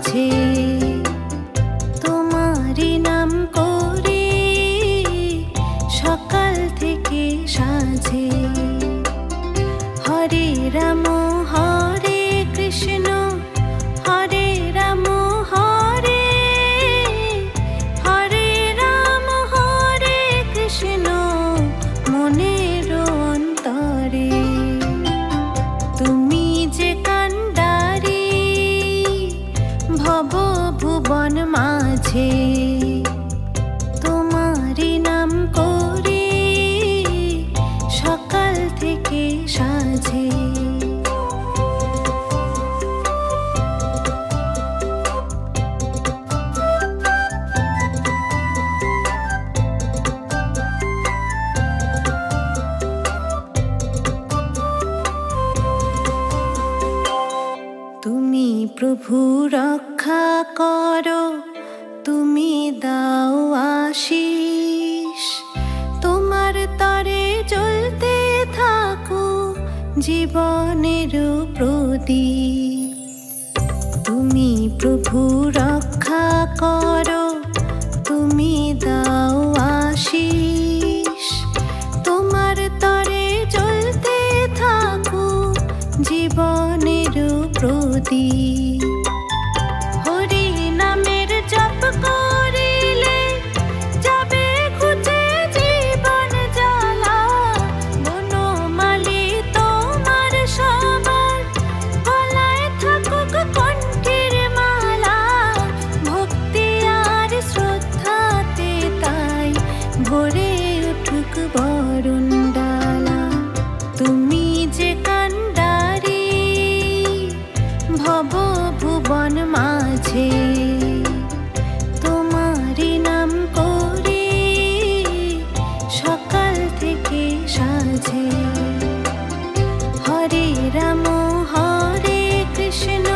মাঝে তোমারই নাম করে সকাল থেকে সাঁঝে। হরে রাম হরে কৃষ্ণ হরে রাম হরে হরে রাম হরে কৃষ্ণ মনের অন্তরে। তুমি যে কান্ডারি ভব ভুবন মাঝে তোমারই নাম করে সকাল থেকে সাঁঝে। তুমি প্রভু রক্ষা করো তুমি দাও আশিস। তোমার তরে জ্বলতে থাকুক জীবনের প্রদীপ। তুমি প্রভু রক্ষা করো তুমি দাও আশিস। তোমার তরে জ্বলতে থাকুক জীবনের প্রদীপ। হরি নামের জপ করিলে যাবে ঘুচে জীবন জ্বালা। বনমালী তোমার সবার গলায় থাকুক কণ্ঠের মালা। ভক্তি আর শ্রদ্ধাতে তাই ভরে উঠুক বরুণ ডালা। তুমি যে কান্ডারি ভব ভুবন মাঝে তোমারই নাম করে সকাল থেকে সাঁঝে। হরে রাম হরে কৃষ্ণ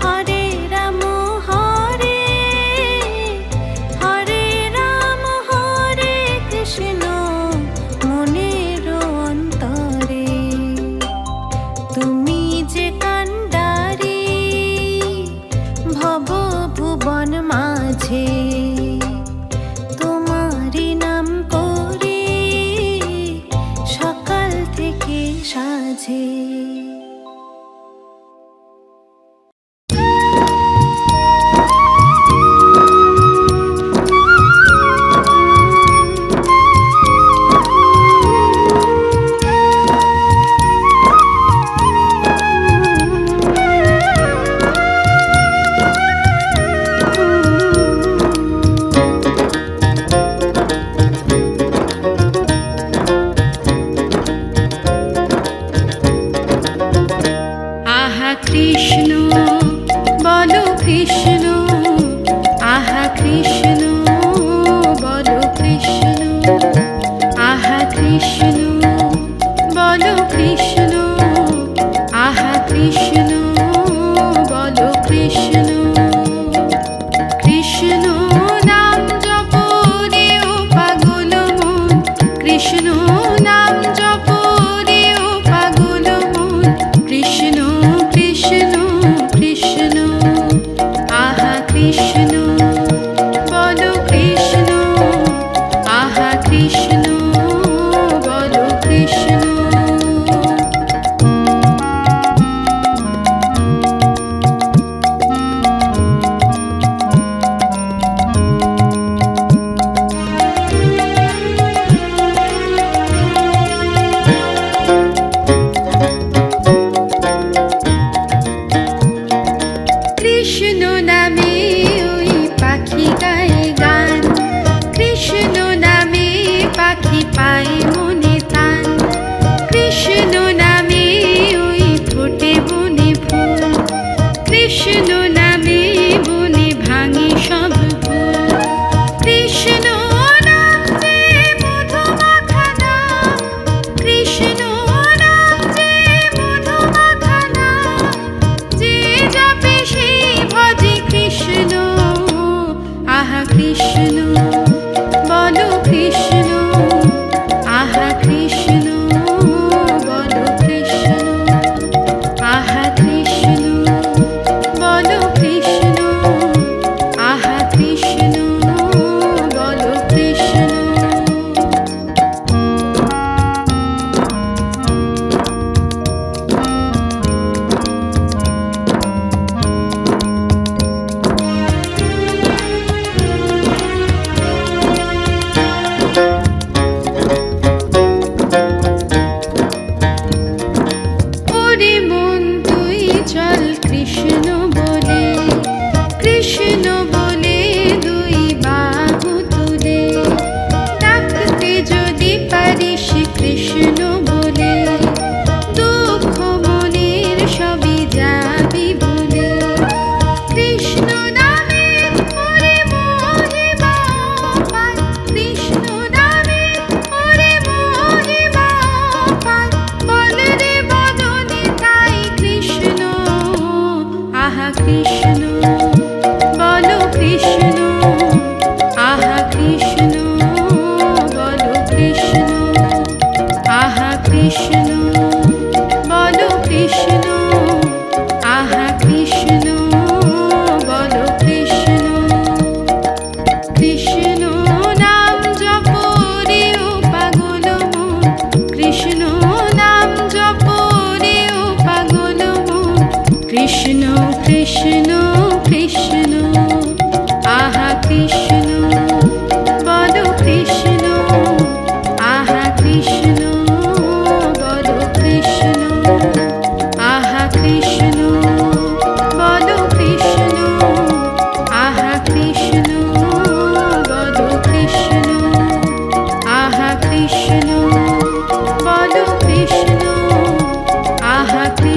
হরে রাম হরে হরে রাম হরে কৃষ্ণ মনের অন্তরে। তুমি যে কান্ডারি ভব ভুবন মাঝে তোমারই নাম করে সকাল থেকে সাঁঝে। কৃষ্ণ বলো কৃষ্ণ আহা কৃষ্ণ বলো কৃষ্ণ আহা কৃষ্ণ বলো কৃষ্ণ আহা কৃষ্ণ বলো কৃষ্ণ। কৃষ্ণ নাম জপরে ও পাগল মন কৃষ্ণ নাম জপরে ও পাগল মন। কৃষ্ণ কৃষ্ণ কৃষ্ণ আহা কৃষ্ণ বলো কৃষ্ণ আহা কৃষ্ণ বলো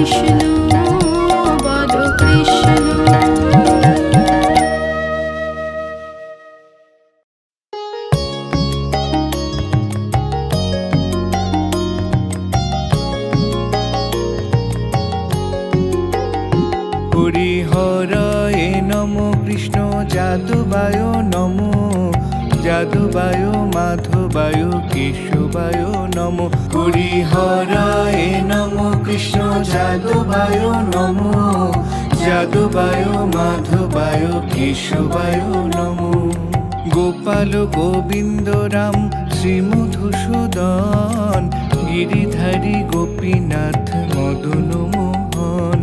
বিষ্ণু বলো কৃষ্ণ। হরিহরায় নমো কৃষ্ণ যাদবায় নমো, যাদবায় মাধবায় কেশবায় নমো। হরিহরায় নমো কৃষ্ণ যাদবায় নমো, যাদবায় মাধবায় কেশবায় নমো। গোপাল গোবিন্দ রাম শ্রীমধুসূদন, গিরিধারী গোপীনাথ মদন মোহন।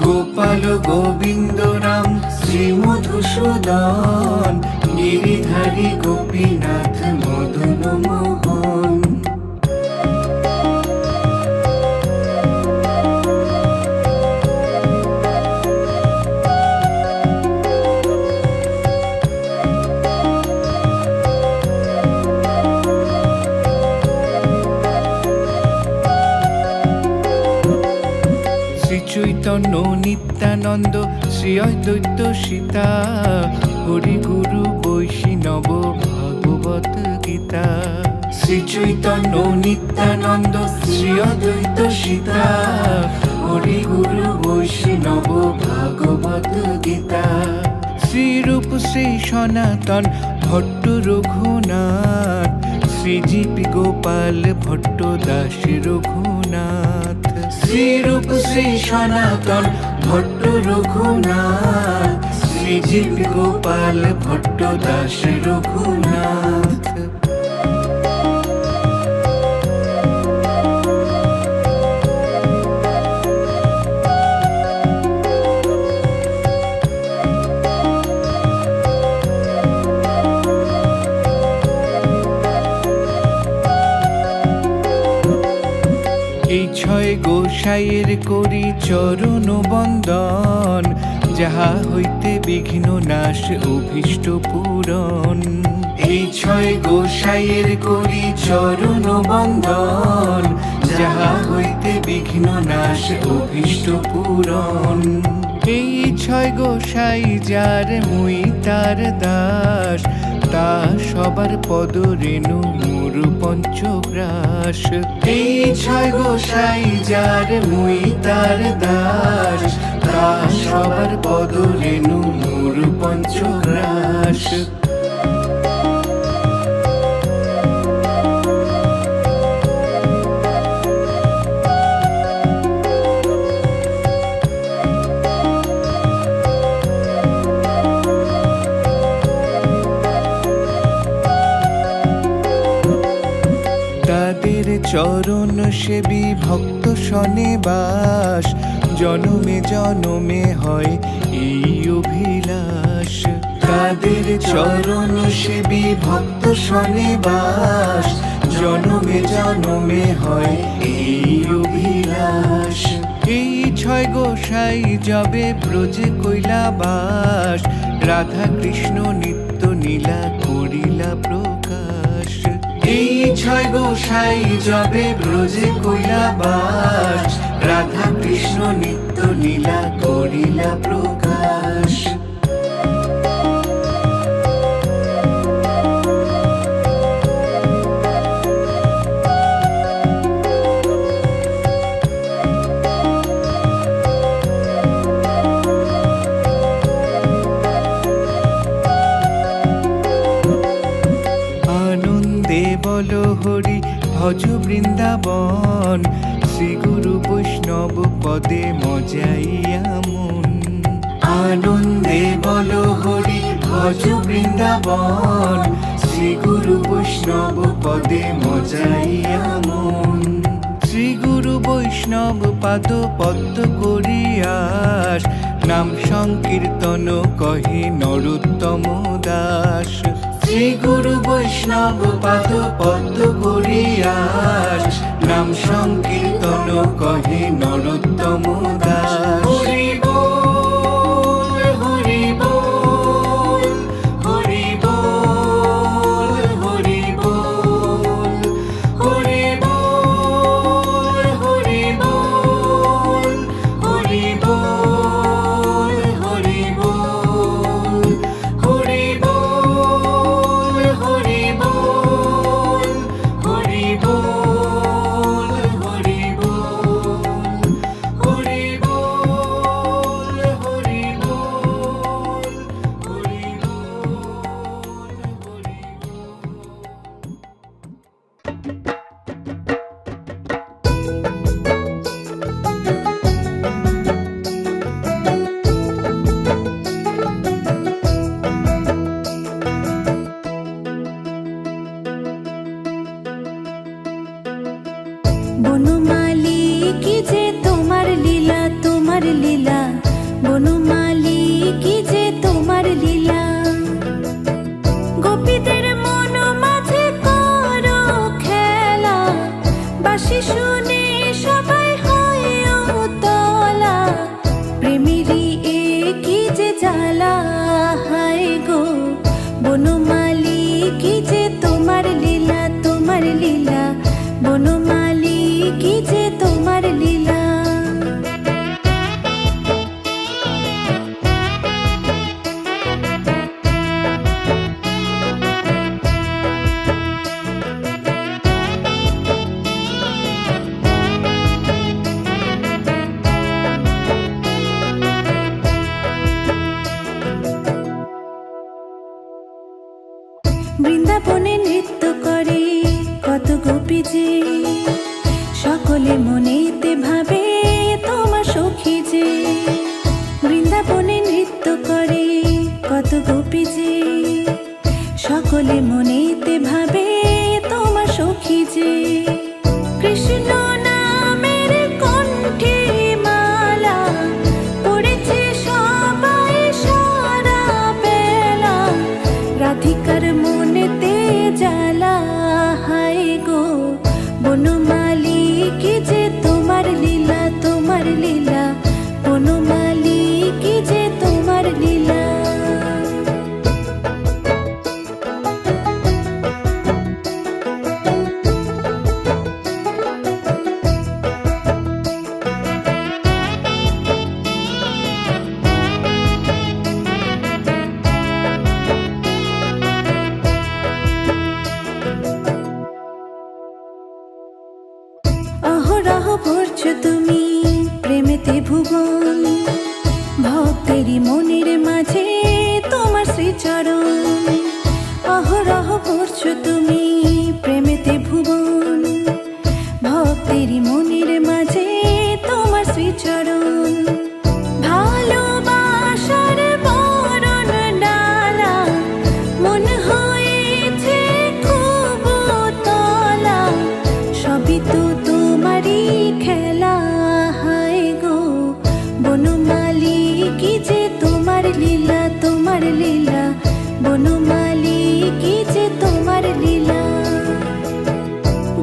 গোপাল গোবিন্দ রাম শ্রীমধুসূদন, গিরিধারী গোপীনাথ মদন মোহন। চৈতন্য নিত্যানন্দ শ্রী অদ্বৈত সীতা, হরি গুরু বৈষ্ণব ভাগবত গীতা। শ্রী চৈতন্য নিত্যানন্দ শ্রী অদ্বৈত সীতা, হরি গুরু বৈষ্ণব ভাগবত গীতা। শ্রীরূপ শ্রী সনাতন ভট্ট রঘুনাথ, শ্রীজীবী গোপাল ভট্ট দাস রঘুনাথ। শ্রীরূপ শ্রী সনাতন ভট্ট রঘুনাথ, শ্রীজীবী গোপাল ভট্ট দাস রঘুনাথ। এই ছয় গোসাইয়ের করি চরণ বন্দন, যাহা হইতে বিঘ্ন নাশ অভীষ্ট পূরণ। এই ছয় গোসাইয়ের করি চরণ বন্দন, যাহা হইতে বিঘ্ন নাশ অভীষ্ট পূরণ। এই ছয় গোসাই যার মুই তার দাস, তা সবার পদ রেণু মোর পঞ্চগ্রাস। এই ছয় গোসাই যার মুই তার দাস, তা সবার পদ রেণু মোর পঞ্চগ্রাস। চরণ সেবী ভক্ত শনে বাস, জনমে জনমে হয় এই অভিলাষ। তাদের চরণ সেবী ভক্ত শনে বাস, জনমে জনমে হয় এই অভিলাষ। এই ছয় গোসাই যাবে ব্রজে কৈলাবাস, রাধা কৃষ্ণ নিত্য নীলা করিলা প্রকাশ। এই ছয় গোসাই যাবে ব্রজে কৈলাবাস, রাধা কৃষ্ণ নিত্য নীলা করিলা প্রকাশ। বলো হরি ভজ বৃন্দাবন, শ্রী গুরু বৈষ্ণব পদে মজাইয়া মন। আনন্দে বলো হরি ভজ বৃন্দাবন, শ্রী গুরু বৈষ্ণব পদে মজাইয়া মন। শ্রী গুরু বৈষ্ণব পাদ পদ্ম করিয়াস, নাম সংকীর্তন কহে নরোত্তম দাস। শ্রী গুরু বৈষ্ণব পাদ পদ্ম করিয়াস, নাম সংকীর্তন কহে নরোত্তম দাস। হরি বল হরি বল হরি বল হরি বল হরি বল হরি বল বনমালী কি যে তোমার লীলা, তোমার লীলা, বনমালী কি যে তোমার লীলা। গোপীদের মন মাঝে করো খেলা, বাঁশি শুনে সবাই হয় উতলা। প্রেমেরই এ কি যে জ্বালা, হায় গো বনমালী কি যে তোমার লীলা, তোমার লীলা, বনমালী কি যে তোমার লীলা। বৃন্দাবনে নৃত্য করে কত গোপী যে, সকলে মনেতে ভাবে তোমার সখী যে। বৃন্দাবনে নৃত্য করে কত গোপী যে, সকলে মনেতে ভাবে তোমার সখী যে। কৃষ্ণ নামের কণ্ঠে মালা পড়েছে সবাই সারা বেলা, রাধিকার মনেতে জ্বালা, হায় গো বনমালী কি যে তোমার লীলা, তোমার লীলা, বনমালী কি যে তোমার লীলা। অহরহ ভরছো তুমি প্রেমেতে ভুবন, ভক্তেরই মনের মাঝে তোমার শ্রীচরণ। অহরহ ভরছো তুমি প্রেমেতে ভুবন, ভক্তেরই মনের মাঝে তোমার শ্রীচরণ। ভালোবাসার বরণ ডালা মন হয়েছে খুব তলা, সবই তো তোমারই খেলা, হায় গো বনমালী কি যে তোমার লীলা, তোমার লীলা, বনমালী কি যে তোমার লীলা।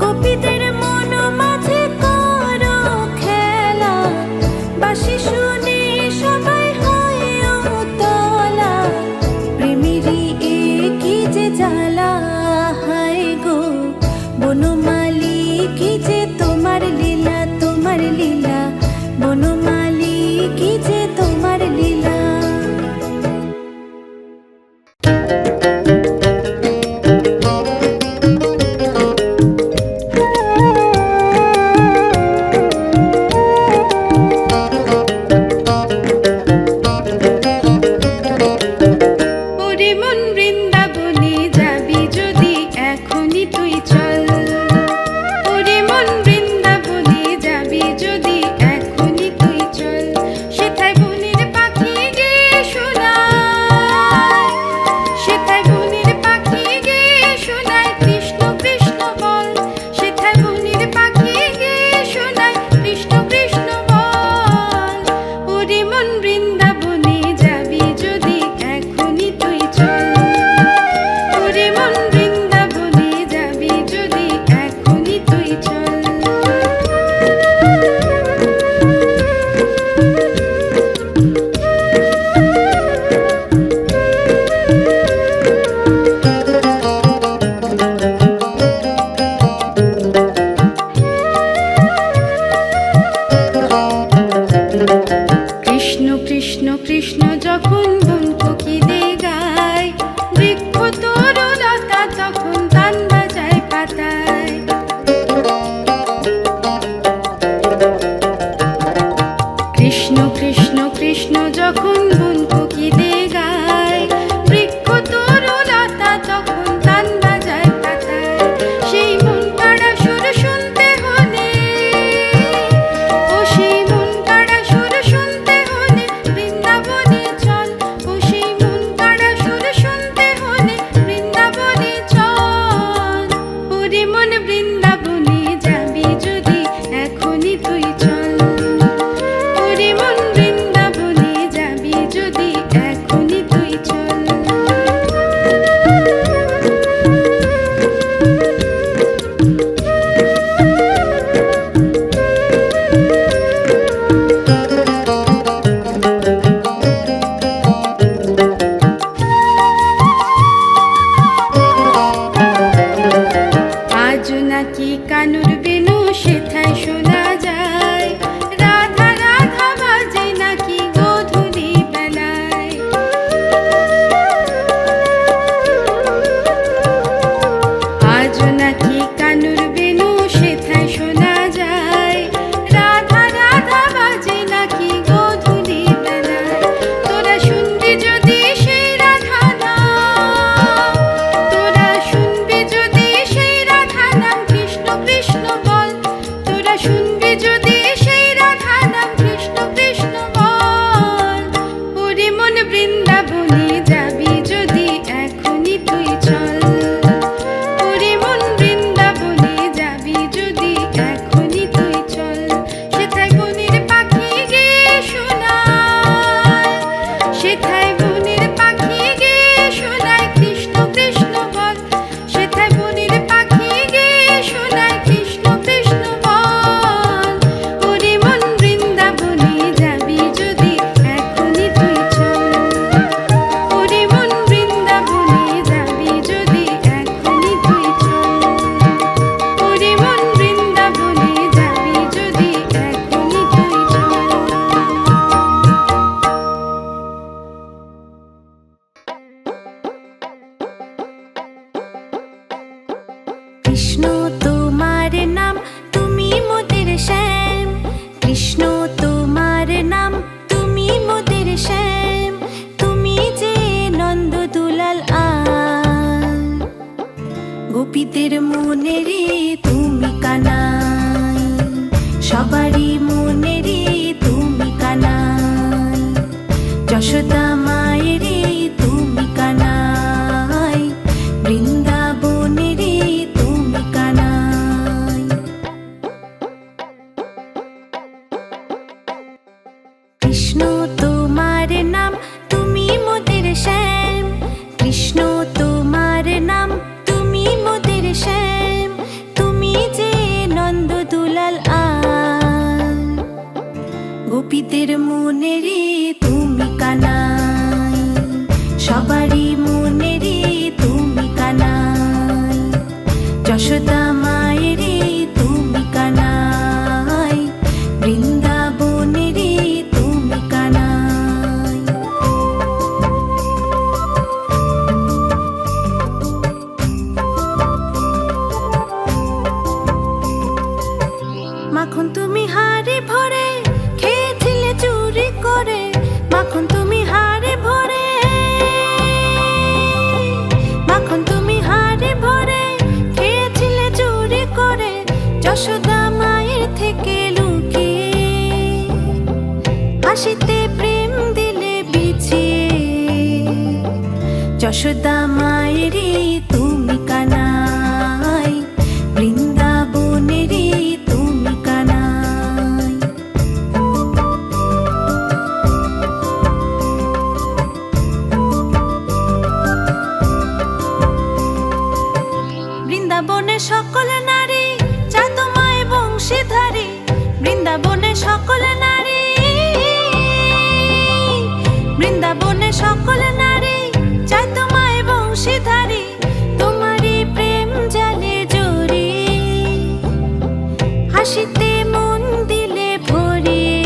গোপীদের মন মাঝে করো খেলা, বাঁশি শুনে সবাই হয় উতলা। প্রেমেরই এ কি যে জ্বালা, হায় গো বনমালী কি যে তোমার লীলা, তোমার লীলা, বনমালী কি যে তোমার লীলা। ওরে মন বৃন্দাবনে যাবি যদি এখনই তুই চল, ওরে মন বৃন্দাবনে যাবি যদি এখনই তুই চল। সেথায় বনের পাখি গে শোনায়, সেথায় বনের পাখি গে শোনায় কৃষ্ণ কৃষ্ণ বল। সেথায় বনের পাখি গে শোনায় কৃষ্ণ কৃষ্ণ বল। ওরে মন বৃন্দাবনে যাবি যদি এখনই তুই চল, ওরে মন বৃন্দাবনে যাবি যদি এখনই তুই চল। কৃষ্ণ কৃষ্ণ কৃষ্ণ যখন বন কোকিলে গায়, বৃক্ষ তরুলতা তখন তান বাজায় পাতায়। কৃষ্ণ কৃষ্ণ কৃষ্ণ যখন বন কোকিলে গায়, বৃক্ষ তরুলতা তখন তান বাজায় পাতায়। সেই মন কাড়া সুর শুনতে হলে, ও সেই মন কাড়া সুর শুনতে হলে বৃন্দাবনে চল, ও সেই মন কাড়া সুর শুনতে হলে বৃন্দাবনে চল। ওরে মন বৃন্দাবনে যাবি যদি কানুর বেনু সেথায় শোনা যায়, রাধা রাধা বাজে নাকি গধূলি বেলায়। আজও নাকি কানুর বেনু সেথায় শোনা যায়, রাধা রাধা বাজে নাকি গধূলি বেলায়। তোরা শুনবি যদি সেই রাধা নাম, তোরা শুনবি যদি সেই রাধা নাম, কৃষ্ণ কৃষ্ণ বল। তোরা শুনবি যদি সেই রাধা নাম, কৃষ্ণ কৃষ্ণ বল। ওরে মন বৃন্দাবনে যাবি যদি এখনই তুই চল, ওরে মন বৃন্দাবনে যাবি যদি এখনই তুই চল। সেথায় বনের পাখি গেয়ে শোনায়, সেথায় বনের পাখি গেয়ে শোনায়, কৃষ্ণ কৃষ্ণ বল। সেথায় বনের পাখি গেয়ে শোনায়, কৃষ্ণ কৃষ্ণ বল। ওরে মন বৃন্দাবনে যাবি যদি এখনই তুই চল, ওরে মন বৃন্দাবনে যাবি যদি এখনই তুই চল, ওরে মন বৃন্দাবনে যাবি যদি এখনই তুই চল। কৃষ্ণ তোমার নাম তুমি মোদের শ্যাম, কৃষ্ণ তোমার নাম তুমি মোদের শ্যাম। তুমি যে নন্দ দুলাল আল, গোপীদের মনেরে তুমি কানাই, সবারই মনেরে তুমি কানাই। যশোদা মায়েরে তুমি কানাই, বৃন্দাবনেরে তুমি কানাই। কৃষ্ণ তোমার নাম তুমি মোদের শ্যাম, কৃষ্ণ তোমার নাম তুমি মোদের শ্যাম। তুমি যে নন্দ দুলাল আল, গোপীদের মনেরে তুমি কানাই, সবারই মনেরে তুমি কানাই। যশোদা মায়েরে তুমি কানাই, বৃন্দাবনেরে তুমি কানাই। মাখন তুমি হাড়ে ভরে খেয়েছিলে চুরি করে, মাখন তুমি হাড়ে ভরে, মাখন তুমি হাড়ে ভরে খেয়েছিলে চুরি করে। যশোদা মায়ের থেকে লুকিয়ে হাসিতে প্রেম দিলে বিছিয়ে। যশোদা মায়েরে তুমি কানাই, বৃন্দাবনেরে তুমি কানাই। বৃন্দাবনের সকল নারী চায় তোমায় বংশীধারী, বৃন্দাবনের সকল নারী, বৃন্দাবনের সকল নারী চায় তোমায় বংশীধারী। তোমারই প্রেম জালে জড়িয়ে হাসিতে মন দিলে ভরিয়ে।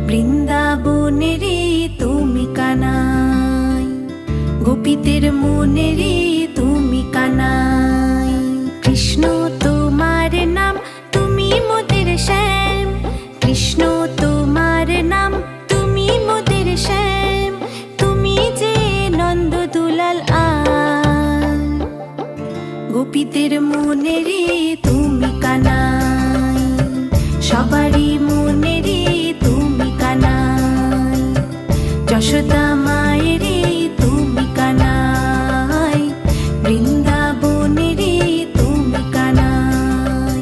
বৃন্দাবনেরে তুমি কানাই, গোপীদের মনেরে তুমি কানাই। কৃষ্ণ তোমার নাম তুমি মোদের শ্যাম, কৃষ্ণ তোমার নাম তুমি মোদের শ্যাম। তুমি যে নন্দ দুলাল আল, গোপীদের মনেরে তুমি কানাই, সবারই মনেরে তুমি কানাই। যশোদা মায়েরে তুমি কানাই, বৃন্দাবনেরে তুমি কানাই।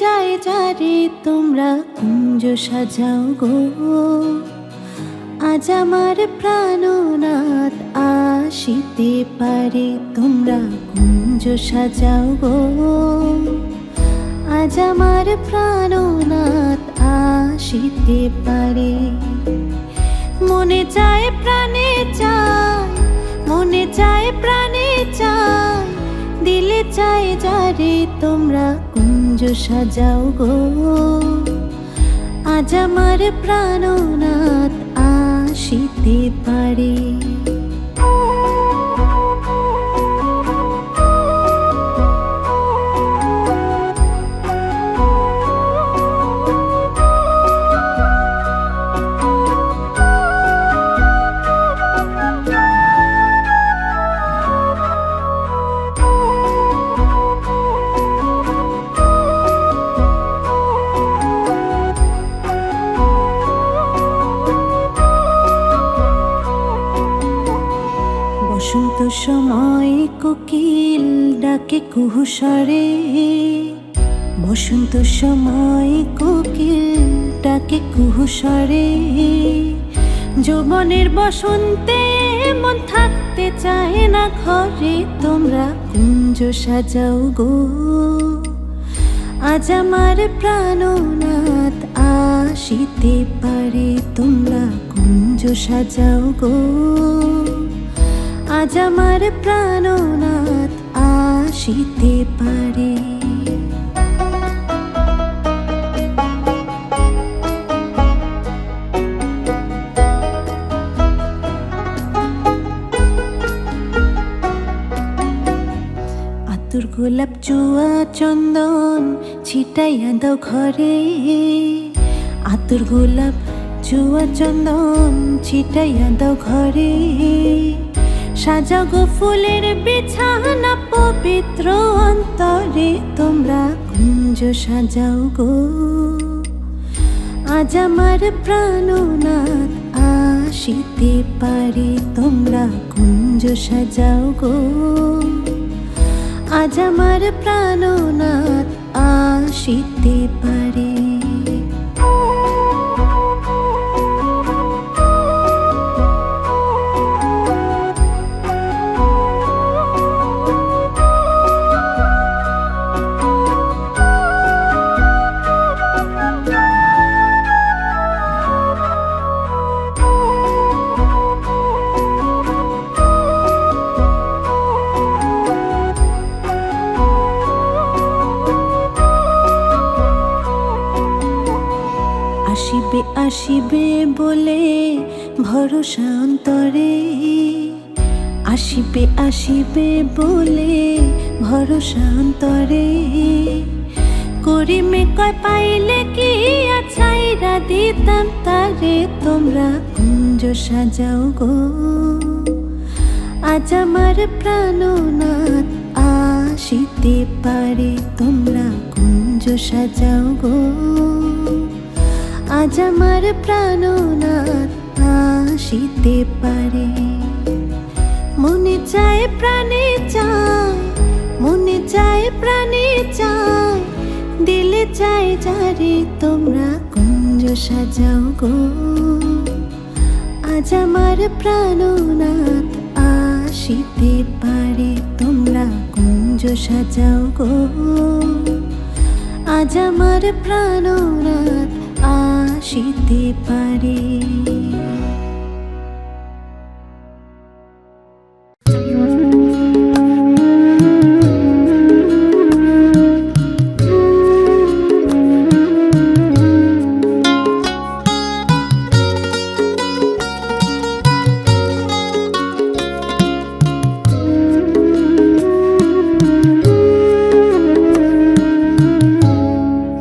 চাই যারে তোমরা কুঞ্জ সাজাও গো। আজ আমার প্রাণনাথ আসিতে পারে তোমরা কুঞ্জ সাজাও গো। আজ আমার প্রাণনাথ আসিতে পারে। মনে চায় প্রাণে চায়, মনে চায় প্রাণে চায়, দিলে চাই যারে তোমরা কুঞ্জ সাজাও গো। আজ আমার প্রাণনাথ আসিতে পারে। বসন্ত সময় কোকিল ডাকে কুহুসরে, বসন্ত সময় কোকিল ডাকে কুহুসরে। যৌবনের বসন্তে মন থাকতে চায় না ঘরে তোমরা কুঞ্জ সাজাও গো। আজ আমার প্রাণনাথ আসিতে পারে তোমরা কুঞ্জ সাজাও গো। আজ আমার প্রাণনাথ আসিতে পারে। আতুর গোলাপ চুয়া চন্দন ছিটাইয়া দাও ঘরে। আতুর গোলাপ চুয়া চন্দন ছিটাইয়া দাও ঘরে। সাজাও গো ফুলের বিছানা পবিত্র অন্তরে তোমরা কুঞ্জ সাজাও গো। আজ আমার প্রাণনাথ আসিতে পারে তোমরা কুঞ্জ সাজাও গো। আজ আমার প্রাণনাথ আসিতে পারে। আসিবে আসিবে বলে ভরসা অন্তরে। আসিবে আসিবে বলে ভরসা অন্তরে। করিমে কয় পাইলে কি ছাইরা দিতাম তারে তোমরা কুঞ্জ সাজাও গো। আজ আমার প্রাণনাথ আসিতে পারে তোমরা কুঞ্জ সাজাও গো। আজ আমার প্রাণনাথ আসিতে পারে। মনে চায় প্রাণে চায়, মনে চায় প্রাণে চায়, দিলে চাই যারে তোমরা কুঞ্জ সাজাও গো। আজ আমার প্রাণনাথ আসিতে পারে তোমরা কুঞ্জ সাজাও গো। আজ আমার প্রাণনাথ আসিতে পারে।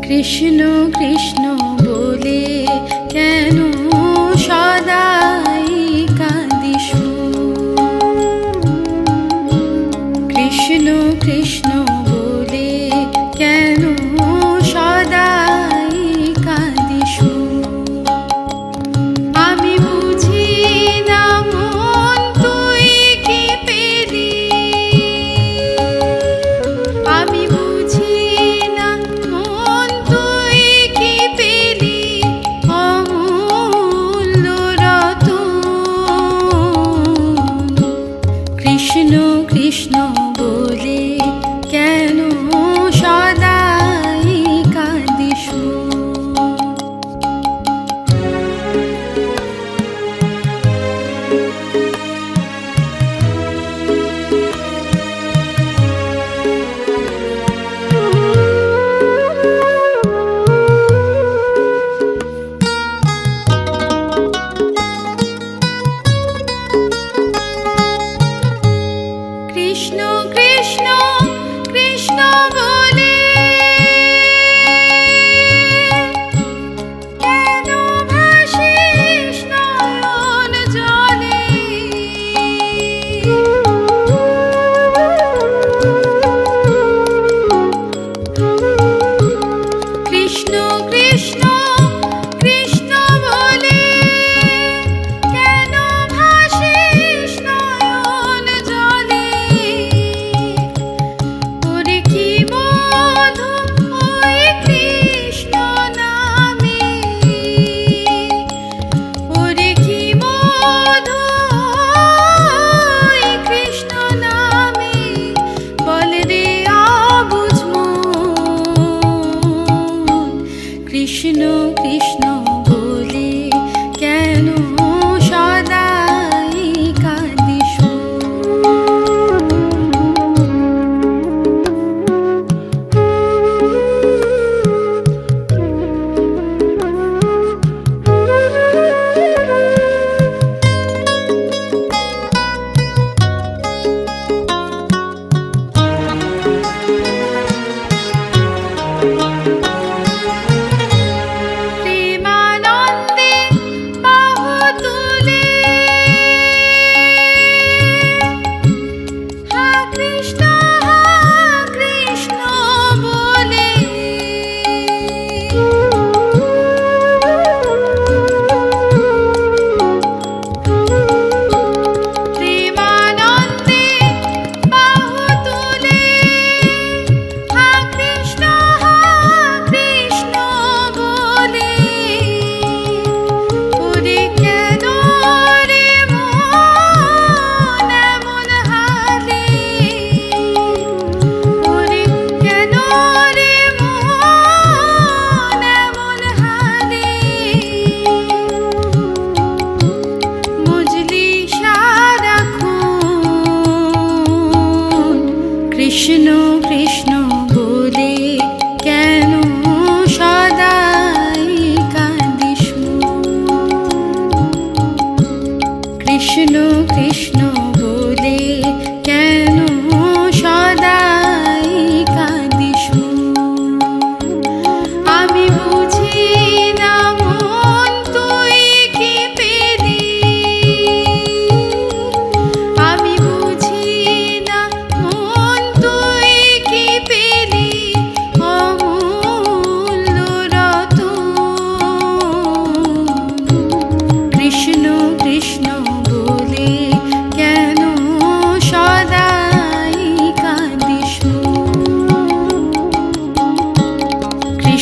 কৃষ্ণ কৃষ্ণ বলে কেন সদাই কাঁদিস? কৃষ্ণ কৃষ্ণ বলে কেন সদাই কাঁদিস? আমি বুঝি না মন তুই কি পেলি, আমি বুঝি না মন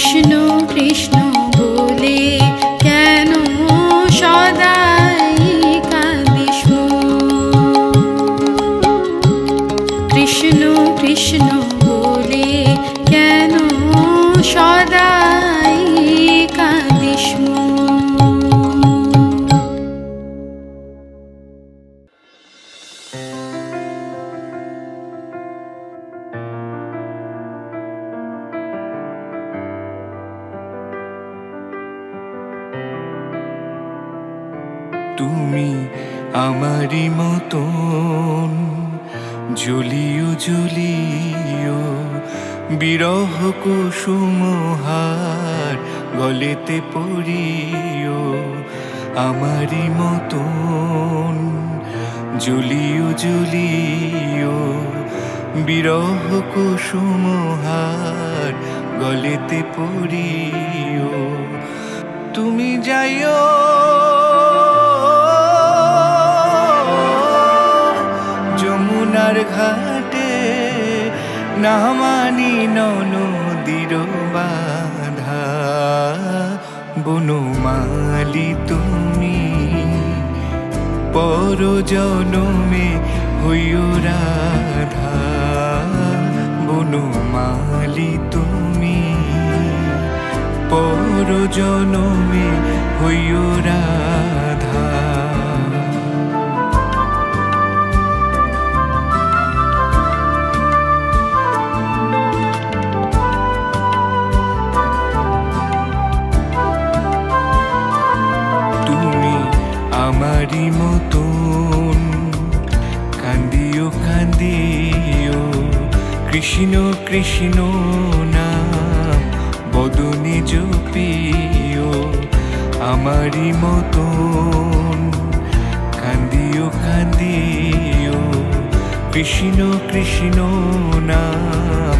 কৃষ্ণ কৃষ্ণ বলে কেন সদাই কাঁদিস কৃষ্ণ কৃষ্ণ বলে কেন সদাই কাঁদিস তুমি আমারি মতন জ্বলিও জ্বলিও বিরহ কুসুমহার গলেতে পড়িও আমারি মতন জ্বলিও জ্বলিও বিরহ কুসুমহার গলেতে পড়িও তুমি যাইও যমুনার ঘাটে না মানি নদীর বাধা বনমালী তুমি পর জনমে হইও রাধা বনমালী তুমি পর জনমে হইও রাধা আমারি মতন কান্দিও কান্দিও কৃষ্ণ কৃষ্ণ নাম বদনে জপিও আমারি মতন কান্দিও কান্দিও কৃষ্ণ কৃষ্ণ নাম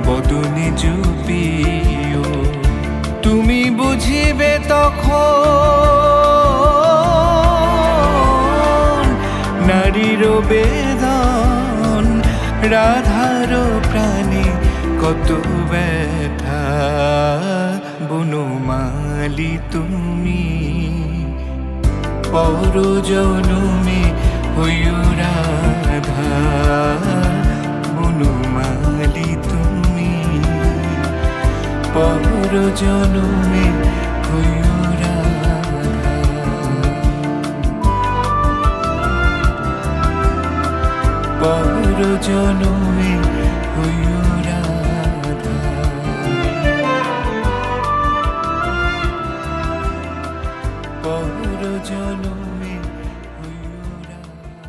বদনে জপিও তুমি বুঝিবে তখন নারীর বেদন রাধার প্রাণে কত ব্যথা বনমালী তুমি পর জনমে হইও রাধা বনমালী তুমি পর জনমে হইও রাধা পর জনমে হইও রাধা পর জনমে হইও রাধা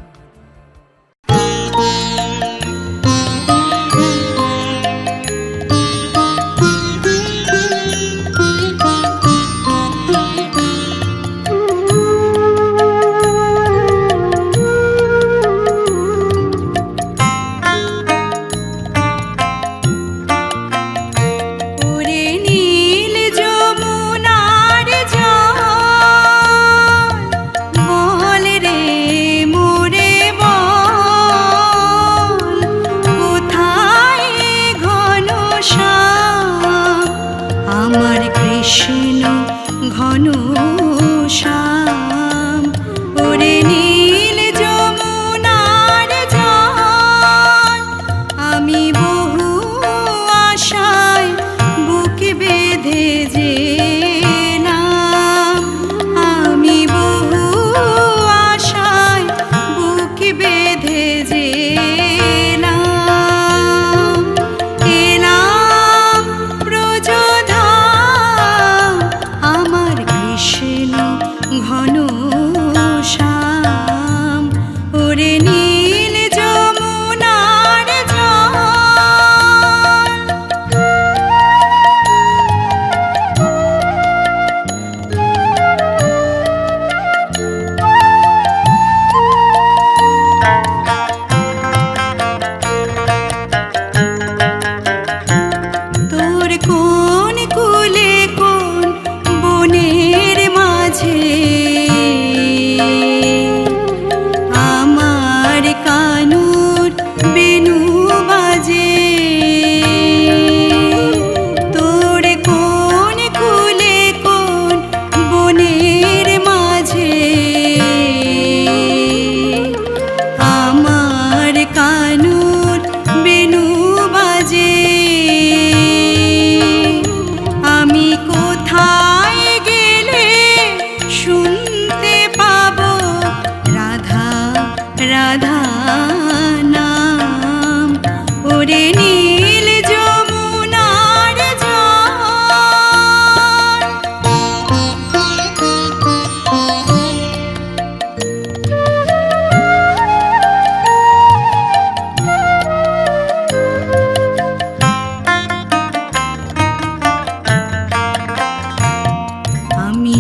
কৃষ্ণ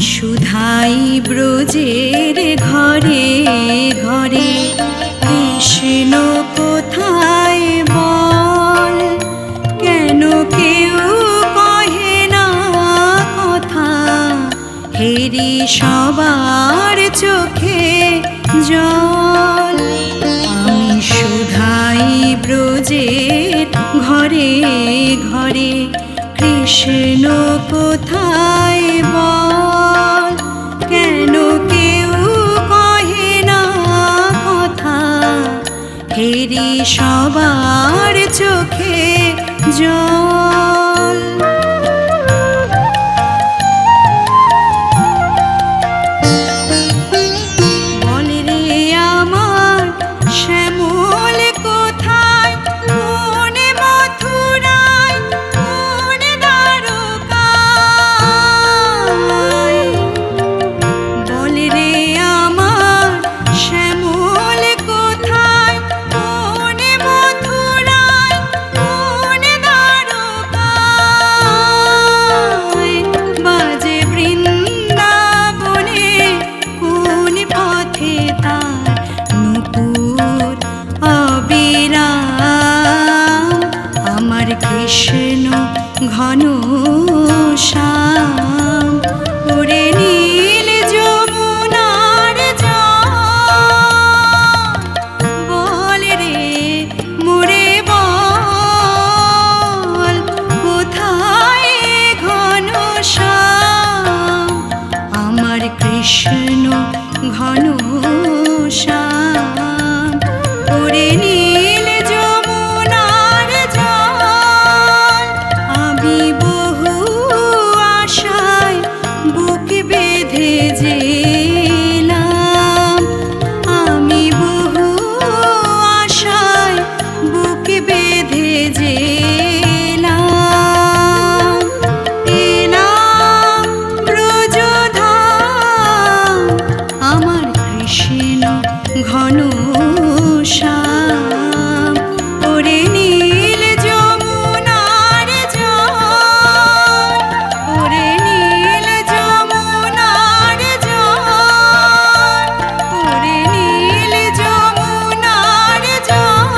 সুধাই ব্রজের ঘরে ঘরে কৃষ্ণ কোথায় বল, কেন কেউ কহে না কথা, হেরি সবার চোখে জল। আমি সুধাই ব্রজের ঘরে ঘরে কৃষ্ণ কোথায় বল, কেন কেউ কহে না কথা, হেরি সবার চোখে জল। বল রে আমার শ্যামল কোথায়, কোন মথুরায় কোন দ্বারকায়। বল রে আমার শ্যামল কোথায়, কোন মথুরায় কোন দ্বারকায়। বাজে বৃন্দাবনে কোন পথে তার নূপুর অবিরাম। আমার কৃষ্ণ ঘন শ্যাম, ওরে নীল যমুনার জল। বল রে মোরে বল, কোথায় ঘন শ্যাম। আমার কৃষ্ণ ঘন শ্যাম, ওরে নীল যমুনার জল। আমি বহু আশায় বুক বেঁধে যেলাম, আমি বহু আশায় বুক বেঁধে যেলাম। এলাম ব্রজধাম, আমার কৃষ্ণ ঘন শ্যাম, ওরে নীল যমুনার জল। ওরে নীল যমুনার জল, ওরে নীল যমুনার জল।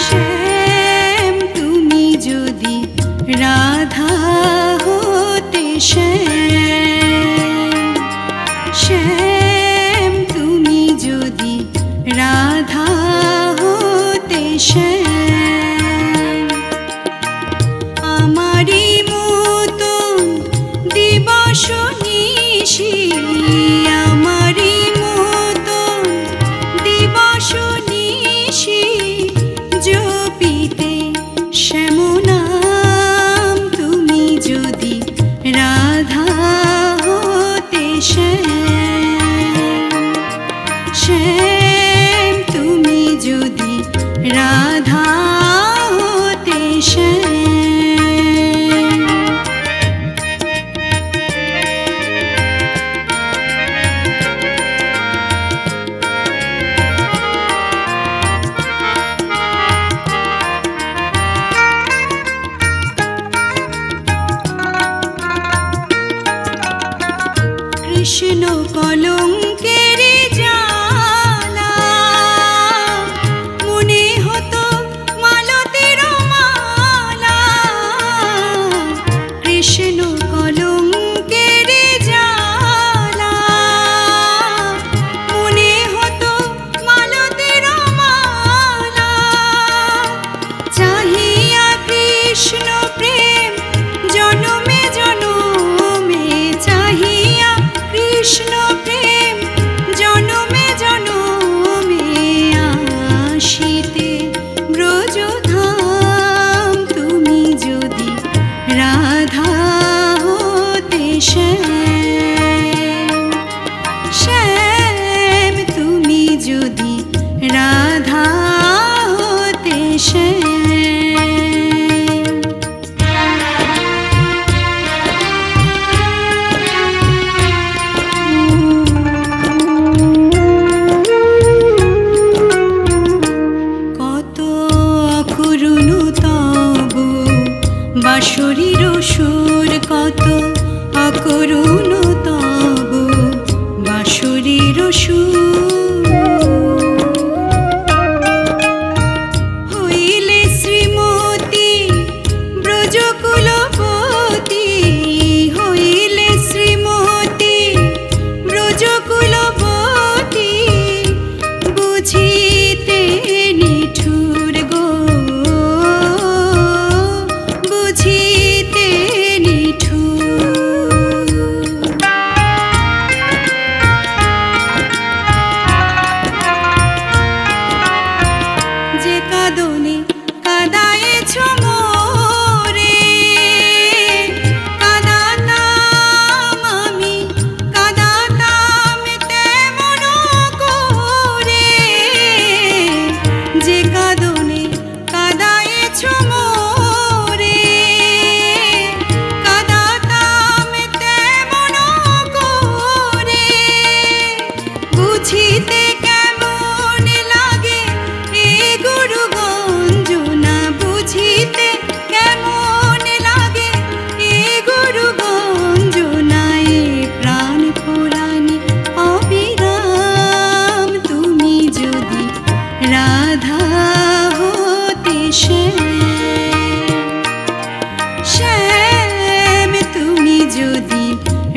শ্যাম তুমি যদি রাধা হতে, শ্যাম শ্যাম তুমি যদি রাধা হতে, শ্যাম আমারি মতন দিবস নিশি, আমারি মতন দিবস নিশি জপিতে শ্যাম নাম। তুমি যদি রাধা হতে, শ্যাম শ্যাম তুমি যদি রাধা হতে, শ্যাম। কৃষ্ণ কলঙ্কের জালা, মনে হতো মালতের মালা। কৃষ্ণ কলঙ্কের জালা, মনে হতো মালতের মালা। চাহিয়া কৃষ্ণ প্রেম জনমে জনমে, চাহিয়া কৃষ্ণ প্রেম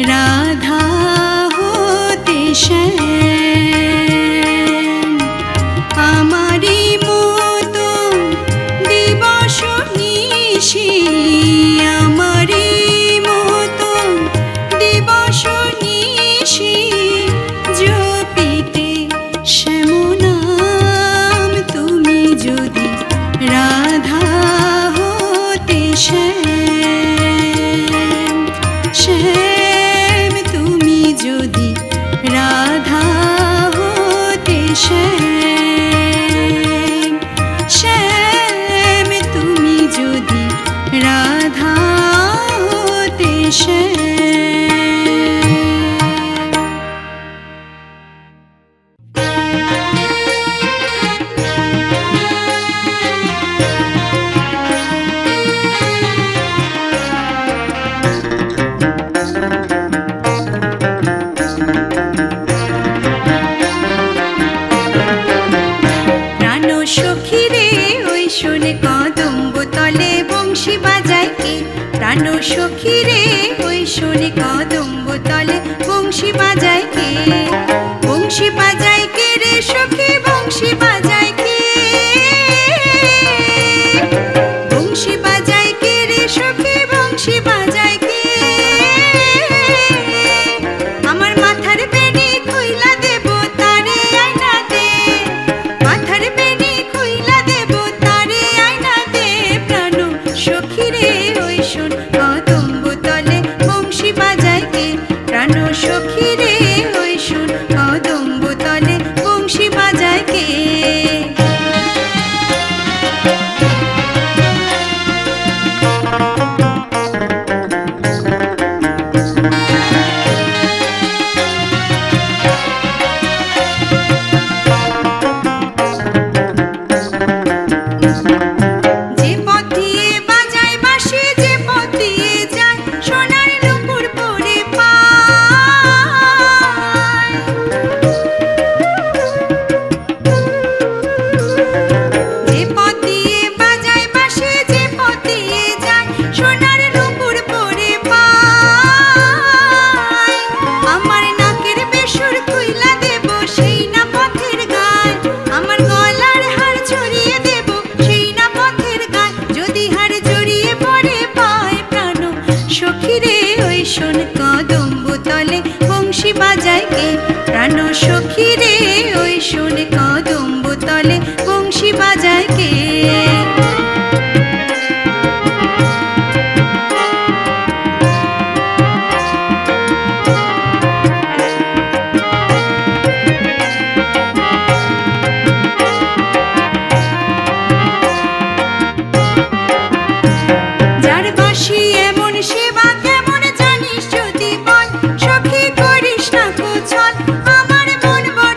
রাধা হতে শ্যাম আমারই মতো দিবস নিশি আমারই মতো দিবস নিশি জপিতে শ্যাম নাম তুমি যদি রাধা হতে শ্যাম শ্যাম তুমি যদি রাধা হতে শ্যাম শ্যাম তুমি যদি রাধা হতে শ্যাম। প্রাণ সখী রে ওই শোনে কদম্ব তলে বংশী বাজায় কে বংশী বাজায় কে রে সখী বংশী বাজায় কে বংশী বাজায় কে রে সখী বংশী বাজায় কে আমার মাথার বেনি খুইলা দেব তারে আয়না দে মাথার বেনি খুইলা দেব তারে আয়না দে প্রাণ সখী রে ওই শোন কদম্ব তলে বংশী বাজায় কে প্রাণ সখী রে ওই শোন কদম্ব তলে বংশী বাজায় কে। বাজায় কে প্রাণ সখী রে ওই শোন কদম্ব তলে বংশী বাজায় কে। যার বাঁশি এমন সেবা কেমন জানিস যদি বল সখী করিস না কোছল আমার মন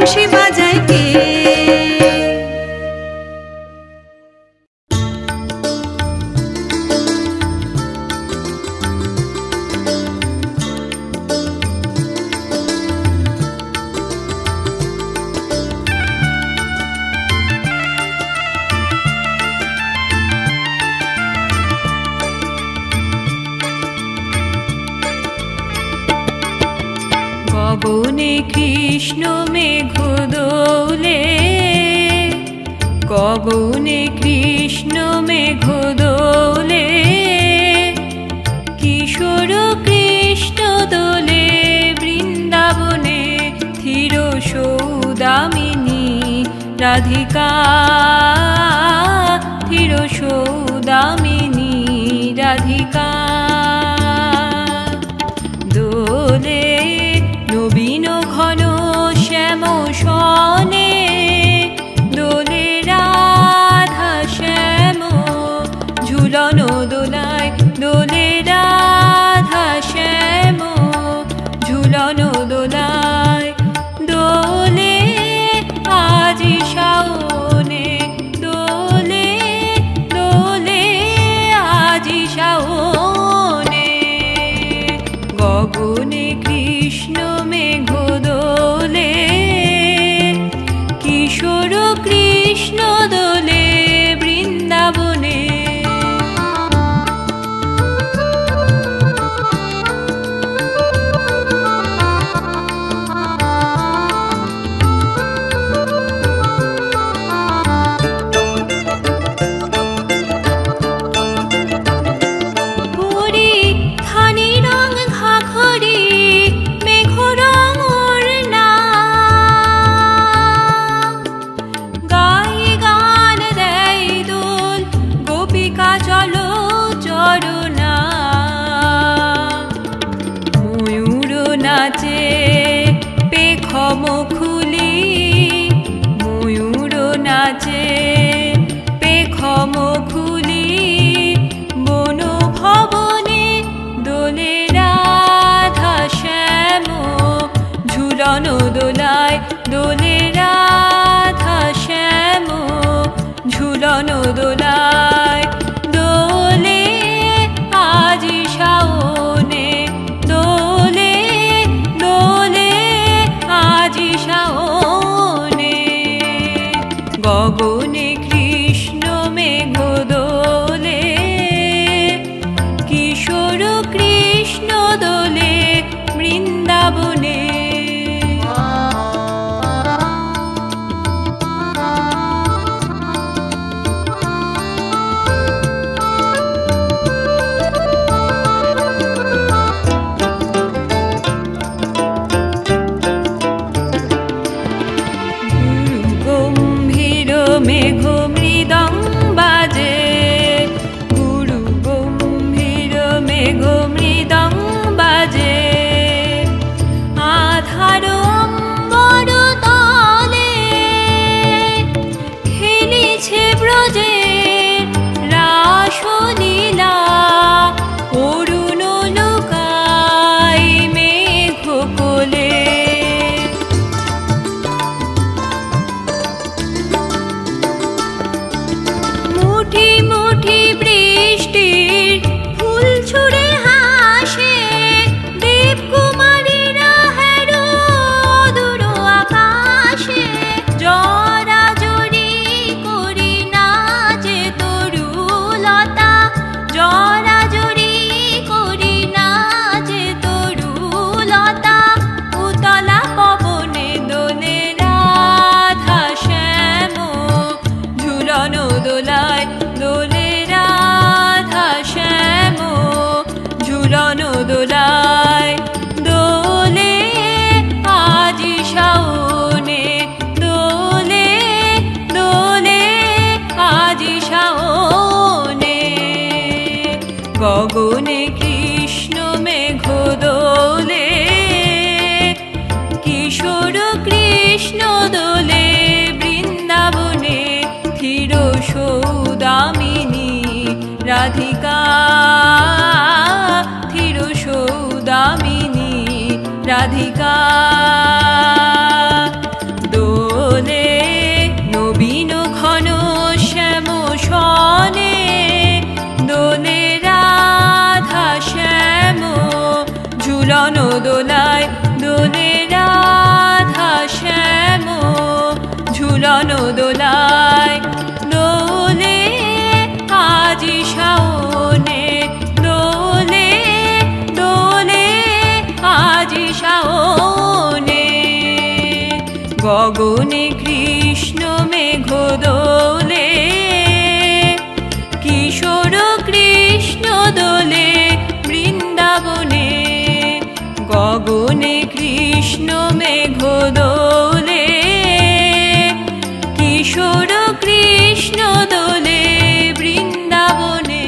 বংশী বাজায় কে? গগনে কৃষ্ণ মেঘ দোলে, গগনে কৃষ্ণ মেঘ দোলে, কিশোর কৃষ্ণ দোলে বৃন্দাবনে, থির সৌদামিনী রাধিকা, থির সৌদামিনী রাধিকা। দোলে নবীন ঘন শ্যাম সনে, দোলে রাধা শ্যাম ঝুলন দোলায়, দোলে রাধা শ্যাম ঝুলন দোলায়। দোলে আজি শাওনে, দোলে দোলে আজি শাওনে, গগনে কৃষ্ণ মেঘ দোলে, কিশোর কৃষ্ণ দোলে বৃন্দাবনে। নাচে পেখম খুলি, ময়ূর নাচে পেখম খুলি, বন ভবনে দোলে রাধা শ্যাম ঝুলন দোলায়, দোলে রাধা শ্যাম ঝুলন দোলায়। দোলে আজি শাওনে, দোলে দোলে আজি শাওনে, গগনে কৃষ্ণ মেঘ দোলে, কিশোর কৃষ্ণ দোলে বৃন্দাবনে। মেঘ মৃদং বাজে, গুরু গম্ভীর মেঘ মৃদং বাজে, আধার অম্বর তলে খেলিছে ব্রজে রাসলীলা, অরুণ লোকায় মেঘ কোলে। মুঠি মুঠি বৃষ্টির ফুল ছুড়ে হাসে, দেবকুমারীরা হেরো দূর আকাশে, জড়াজড়ি করি নাচে তরুলতা, জড়াজড়ি করি নাচে তরুলতা, উতলা পবনে দোলে রাধা শ্যাম ঝুলন দোলায়, দোলে রাধা শ্যাম ঝুলন দোলায়। দোলে আজি শাওনে, দোলে দোলে আজি শাওনে, গগনে কৃষ্ণ মেঘ দোলে, কিশোর কৃষ্ণ দোলে বৃন্দাবনে, থির সৌদামিনী রাধিকা, থির সৌদামিনী রাধিকা। ঝুলন দোলায় দোলে আজি শাওনে দোলে দোলে আজি শাওনে গগনে কৃষ্ণ মেঘ দোলে কিশোর কৃষ্ণ দোলে বৃন্দাবনে গগনে কৃষ্ণ মেঘ দোলে কিশোর কৃষ্ণ দোলে বৃন্দাবনে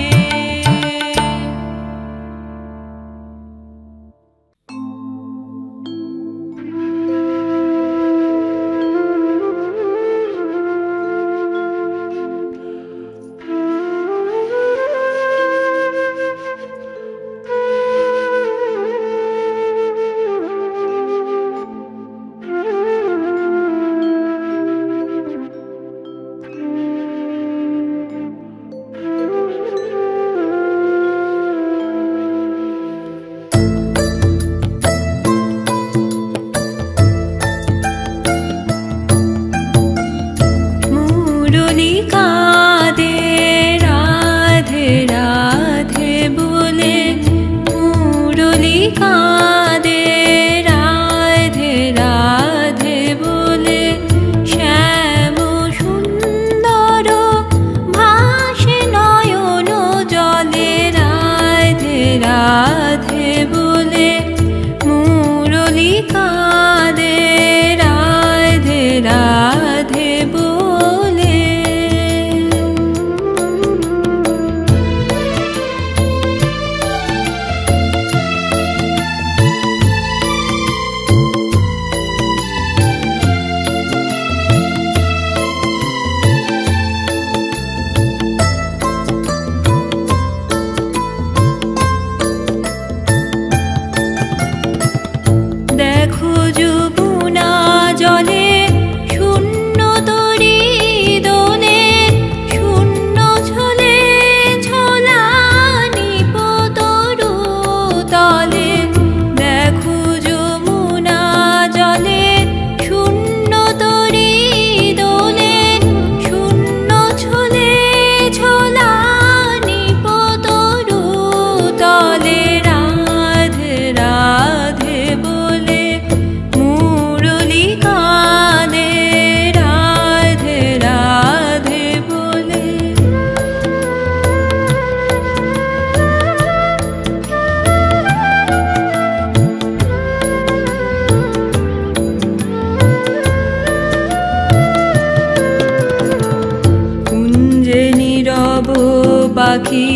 পাখি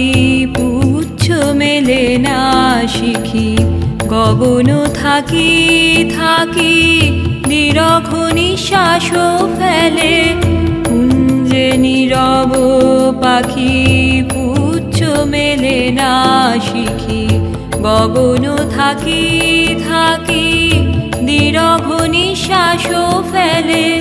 পুচ্ছ মেলে না শিখি গগন থাকি থাকি নিরখ নিঃশ্বাস ফেলে কুঞ্জে নীরব পাখি পুচ্ছ মেলে না শিখি গগন থাকি থাকি নিরখ নিঃশ্বাস ফেলে